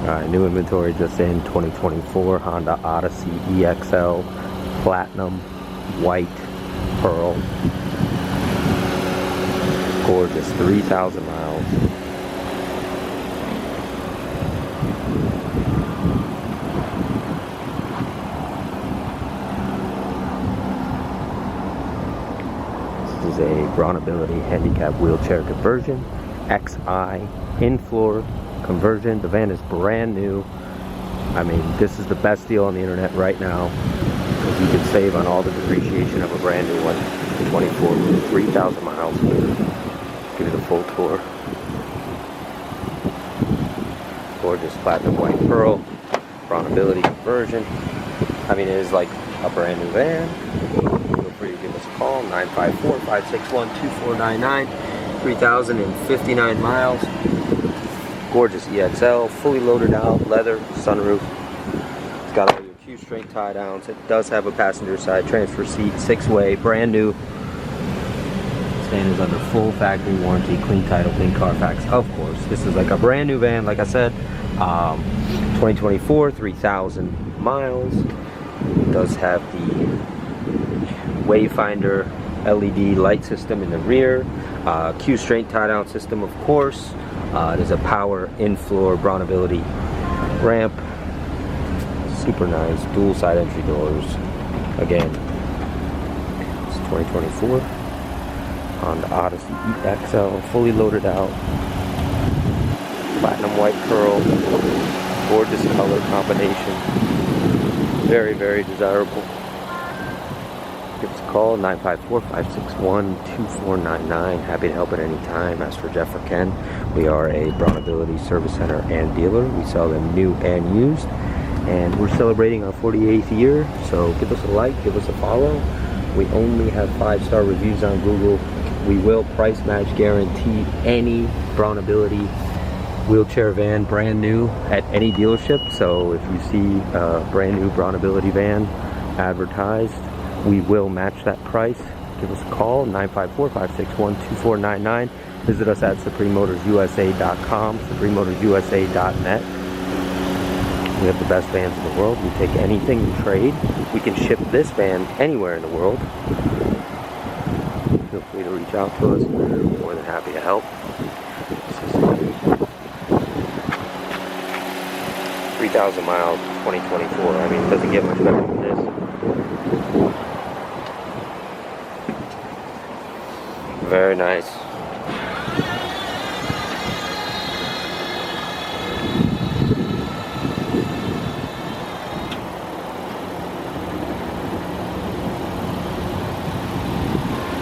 Alright, new inventory just in 2024 Honda Odyssey EXL Platinum White Pearl. Gorgeous, 3,000 miles. This is a Braunability Handicap wheelchair conversion, XI in-floor conversion. The van is brand new. I mean, this is the best deal on the internet right now, because you can save on all the depreciation of a brand new one. 24 with 3,000 miles. Give you the full tour. Gorgeous platinum white pearl, Braunability conversion. I mean, it is like a brand new van. Feel free to give us a call, 954-561-2499. 3,059 miles. Gorgeous EXL, fully loaded out, leather, sunroof. It's got all your Straint Tie Downs. It does have a passenger side transfer seat, 6-way, brand new. This van is under full factory warranty, clean title, clean Carfax, of course. This is like a brand new van, like I said. 2024, 3,000 miles. It does have the Wayfinder LED light system in the rear. Straint Tie Down System, of course. There's a power in-floor Braunability ramp. Super nice, dual side entry doors. Again, it's 2024 on the Odyssey EXL, fully loaded out. Platinum white pearl, gorgeous color combination. Very, very desirable. Give us a call, 954-561-2499. Happy to help at any time. As for Jeff or Ken, we are a Braunability service center and dealer. We sell them new and used. And we're celebrating our 48th year, so give us a like, give us a follow. We only have 5-star reviews on Google. We will price match guarantee any Braunability wheelchair van brand new at any dealership. So if you see a brand new Braunability van advertised, we will match that price. Give us a call, 954-561-2499. Visit us at suprememotorsusa.com, suprememotorsusa.net. We have the best vans in the world. We take anything in trade. We can ship this van anywhere in the world. Feel free to reach out to us. We're more than happy to help. 3,000 miles, 2024. I mean, it doesn't get much better than this. Very nice.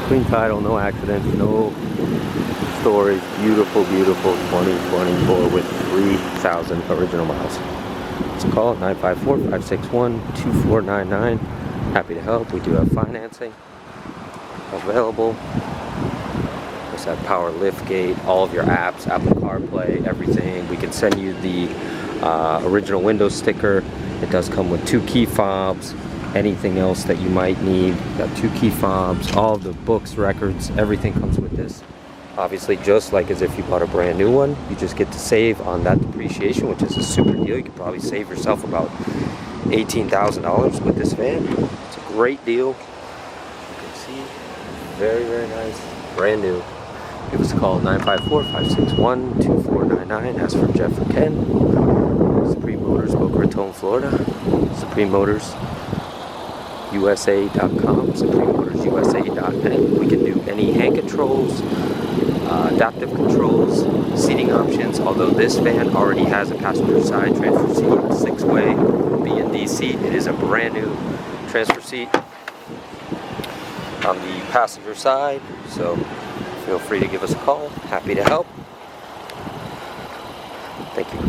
Clean title, no accidents, no stories. Beautiful, beautiful 2024 with 3,000 original miles. Let's call it 954-561-2499. Happy to help. We do have financing available. There's that power lift gate, all of your apps, Apple CarPlay, everything. We can send you the original Windows sticker. It does come with 2 key fobs. Anything else that you might need. Got 2 key fobs, all of the books, records, everything comes with this. Obviously, just like as if you bought a brand new one, you just get to save on that depreciation, which is a super deal. You could probably save yourself about $18,000 with this van. It's a great deal. You can see, very, very nice, brand new. Give us a call, 954-561-2499. As for Jeff or Ken, Supreme Motors, Boca Raton, Florida. Supreme Motors USA.com, suprememotorsusa.net. We can do any hand controls, adaptive controls, seating options, although this van already has a passenger side transfer seat, 6-way B&D seat. It is a brand new transfer seat on the passenger side, so feel free to give us a call. Happy to help. Thank you.